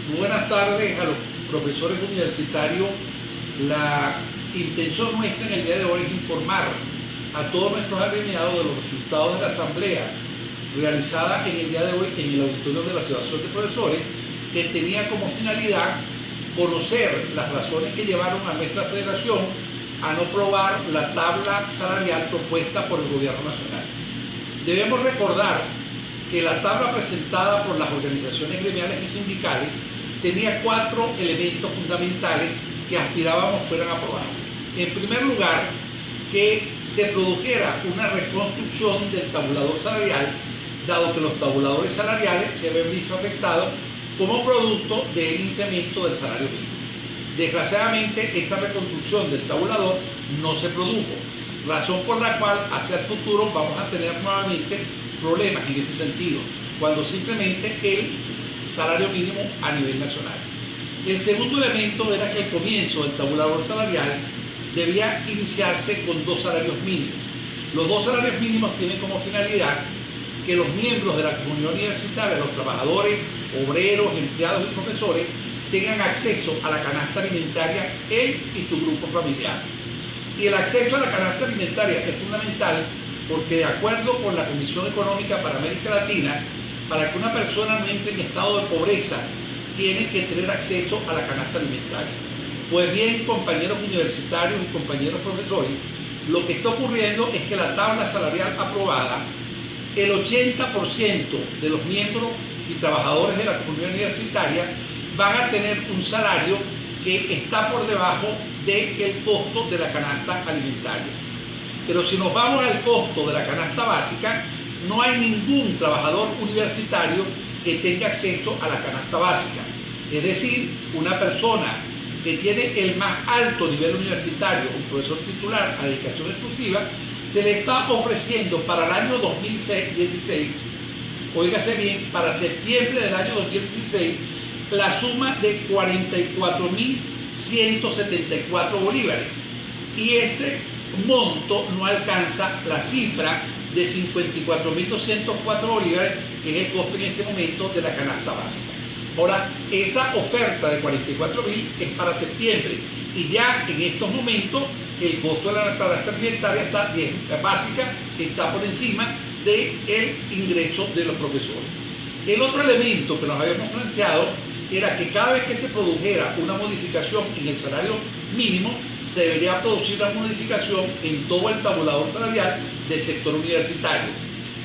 Muy buenas tardes a los profesores universitarios. La intención nuestra en el día de hoy es informar a todos nuestros agremiados de los resultados de la asamblea realizada en el día de hoy en el auditorio de la Asociación de Profesores, que tenía como finalidad conocer las razones que llevaron a nuestra federación a no aprobar la tabla salarial propuesta por el gobierno nacional. Debemos recordar que la tabla presentada por las organizaciones gremiales y sindicales tenía 4 elementos fundamentales que aspirábamos fueran aprobados. En primer lugar, que se produjera una reconstrucción del tabulador salarial, dado que los tabuladores salariales se habían visto afectados como producto del incremento del salario mínimo. Desgraciadamente, esta reconstrucción del tabulador no se produjo, razón por la cual hacia el futuro vamos a tener nuevamente problemas en ese sentido, cuando simplemente el salario mínimo a nivel nacional. El segundo elemento era que el comienzo del tabulador salarial debía iniciarse con 2 salarios mínimos. Los 2 salarios mínimos tienen como finalidad que los miembros de la comunidad universitaria, los trabajadores, obreros, empleados y profesores, tengan acceso a la canasta alimentaria él y su grupo familiar. Y el acceso a la canasta alimentaria es fundamental porque, de acuerdo con la Comisión Económica para América Latina, para que una persona no entre en estado de pobreza, tiene que tener acceso a la canasta alimentaria. Pues bien, compañeros universitarios y compañeros profesores, lo que está ocurriendo es que la tabla salarial aprobada, el 80% de los miembros y trabajadores de la comunidad universitaria van a tener un salario que está por debajo del costo de la canasta alimentaria. Pero si nos vamos al costo de la canasta básica, no hay ningún trabajador universitario que tenga acceso a la canasta básica. Es decir, una persona que tiene el más alto nivel universitario, un profesor titular a dedicación exclusiva, se le está ofreciendo para el año 2016, óigase bien, para septiembre del año 2016, la suma de 44.174 bolívares. Y ese monto no alcanza la cifra de 54.204 bolívares, que es el costo en este momento de la canasta básica. Ahora, esa oferta de 44.000 es para septiembre, y ya en estos momentos el costo de la canasta alimentaria básica está por encima del ingreso de los profesores. El otro elemento que nos habíamos planteado era que cada vez que se produjera una modificación en el salario mínimo, se debería producir una modificación en todo el tabulador salarial del sector universitario.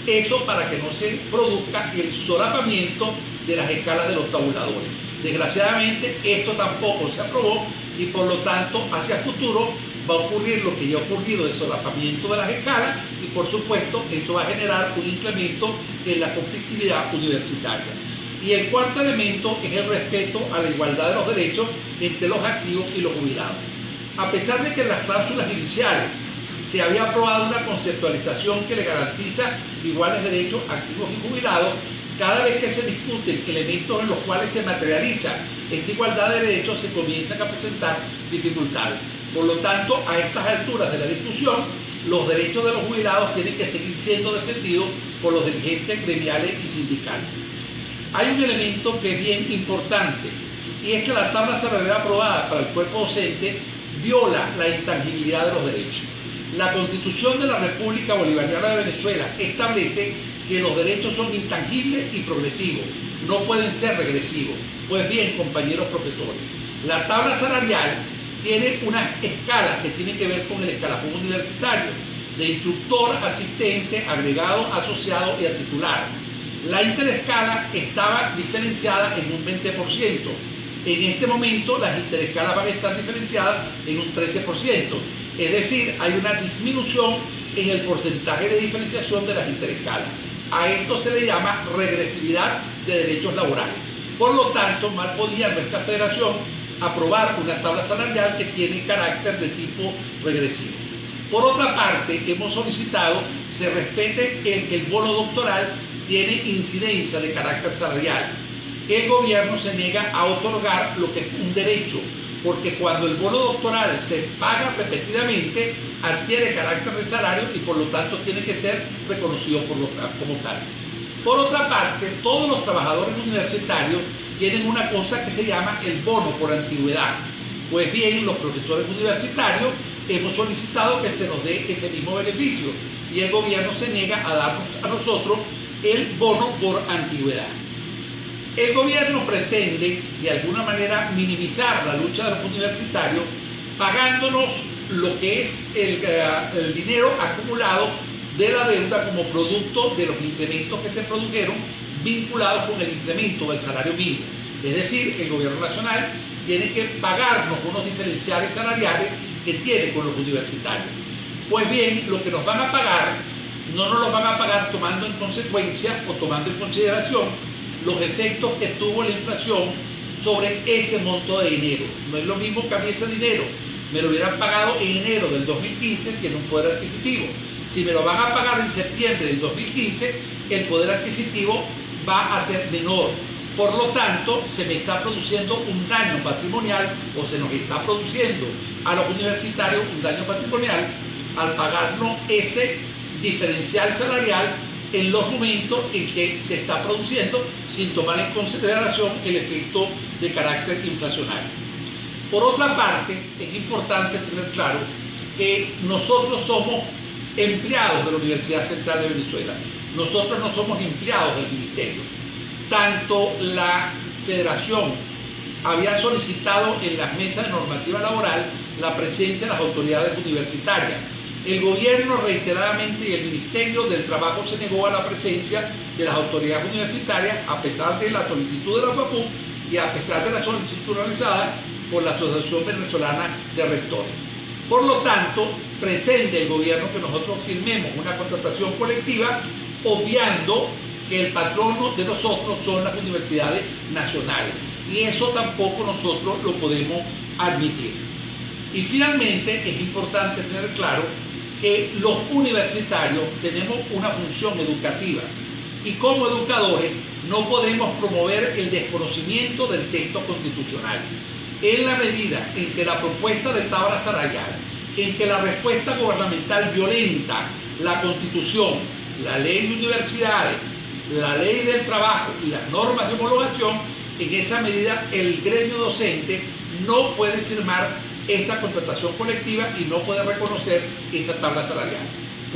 Eso para que no se produzca el solapamiento de las escalas de los tabuladores. Desgraciadamente, esto tampoco se aprobó y por lo tanto, hacia futuro va a ocurrir lo que ya ha ocurrido de solapamiento de las escalas y por supuesto esto va a generar un incremento en la conflictividad universitaria. Y el cuarto elemento es el respeto a la igualdad de los derechos entre los activos y los jubilados. A pesar de que en las cláusulas iniciales se había aprobado una conceptualización que le garantiza iguales derechos activos y jubilados, cada vez que se discuten elementos en los cuales se materializa esa igualdad de derechos, se comienzan a presentar dificultades. Por lo tanto, a estas alturas de la discusión, los derechos de los jubilados tienen que seguir siendo defendidos por los dirigentes gremiales y sindicales. Hay un elemento que es bien importante, y es que la tabla salarial aprobada para el cuerpo docente viola la intangibilidad de los derechos. La Constitución de la República Bolivariana de Venezuela establece que los derechos son intangibles y progresivos, no pueden ser regresivos. Pues bien, compañeros profesores, la tabla salarial tiene una escala que tiene que ver con el escalafón universitario, de instructor, asistente, agregado, asociado y a titular. La interescala estaba diferenciada en un 20%. En este momento las interescalas van a estar diferenciadas en un 13%. Es decir, hay una disminución en el porcentaje de diferenciación de las interescalas. A esto se le llama regresividad de derechos laborales. Por lo tanto, mal podía nuestra federación aprobar una tabla salarial que tiene carácter de tipo regresivo. Por otra parte, hemos solicitado se respete que el bono doctoral tiene incidencia de carácter salarial. El gobierno se niega a otorgar lo que es un derecho, porque cuando el bono doctoral se paga repetidamente, adquiere carácter de salario y por lo tanto tiene que ser reconocido como tal. Por otra parte, todos los trabajadores universitarios tienen una cosa que se llama el bono por antigüedad. Pues bien, los profesores universitarios hemos solicitado que se nos dé ese mismo beneficio y el gobierno se niega a darnos a nosotros el bono por antigüedad. El gobierno pretende de alguna manera minimizar la lucha de los universitarios pagándonos lo que es el dinero acumulado de la deuda como producto de los incrementos que se produjeron vinculados con el incremento del salario mínimo. Es decir, el gobierno nacional tiene que pagarnos unos diferenciales salariales que tiene con los universitarios. Pues bien, lo que nos van a pagar, no nos lo van a pagar tomando en consecuencia o tomando en consideración los efectos que tuvo la inflación sobre ese monto de dinero. No es lo mismo que a mí ese dinero me lo hubieran pagado en enero del 2015, tiene un poder adquisitivo. Si me lo van a pagar en septiembre del 2015, el poder adquisitivo va a ser menor. Por lo tanto, se me está produciendo un daño patrimonial o se nos está produciendo a los universitarios un daño patrimonial al pagarnos ese diferencial salarial en los momentos en que se está produciendo sin tomar en consideración el efecto de carácter inflacionario. Por otra parte, es importante tener claro que nosotros somos empleados de la Universidad Central de Venezuela. Nosotros no somos empleados del ministerio. Tanto la Federación había solicitado en las mesas de normativa laboral la presencia de las autoridades universitarias. El gobierno reiteradamente y el Ministerio del Trabajo se negó a la presencia de las autoridades universitarias a pesar de la solicitud de la FAPU y a pesar de la solicitud realizada por la Asociación Venezolana de Rectores. Por lo tanto, pretende el gobierno que nosotros firmemos una contratación colectiva obviando que el patrono de nosotros son las universidades nacionales y eso tampoco nosotros lo podemos admitir. Y finalmente es importante tener claro que los universitarios tenemos una función educativa y como educadores no podemos promover el desconocimiento del texto constitucional. En la medida en que la propuesta de tabla salarial, en que la respuesta gubernamental violenta la Constitución, la ley de universidades, la ley del trabajo y las normas de homologación, en esa medida el gremio docente no puede firmar esa contratación colectiva y no puede reconocer esa tabla salarial.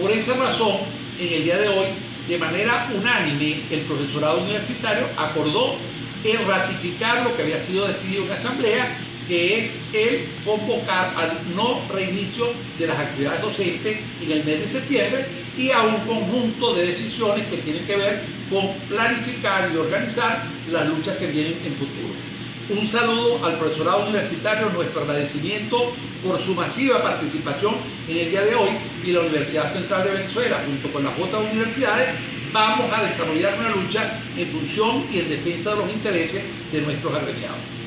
Por esa razón, en el día de hoy, de manera unánime, el profesorado universitario acordó el ratificar lo que había sido decidido en la asamblea, que es el convocar al no reinicio de las actividades docentes en el mes de septiembre y a un conjunto de decisiones que tienen que ver con planificar y organizar las luchas que vienen en futuro. Un saludo al profesorado universitario, nuestro agradecimiento por su masiva participación en el día de hoy y la Universidad Central de Venezuela, junto con las otras universidades, vamos a desarrollar una lucha en función y en defensa de los intereses de nuestros agremiados.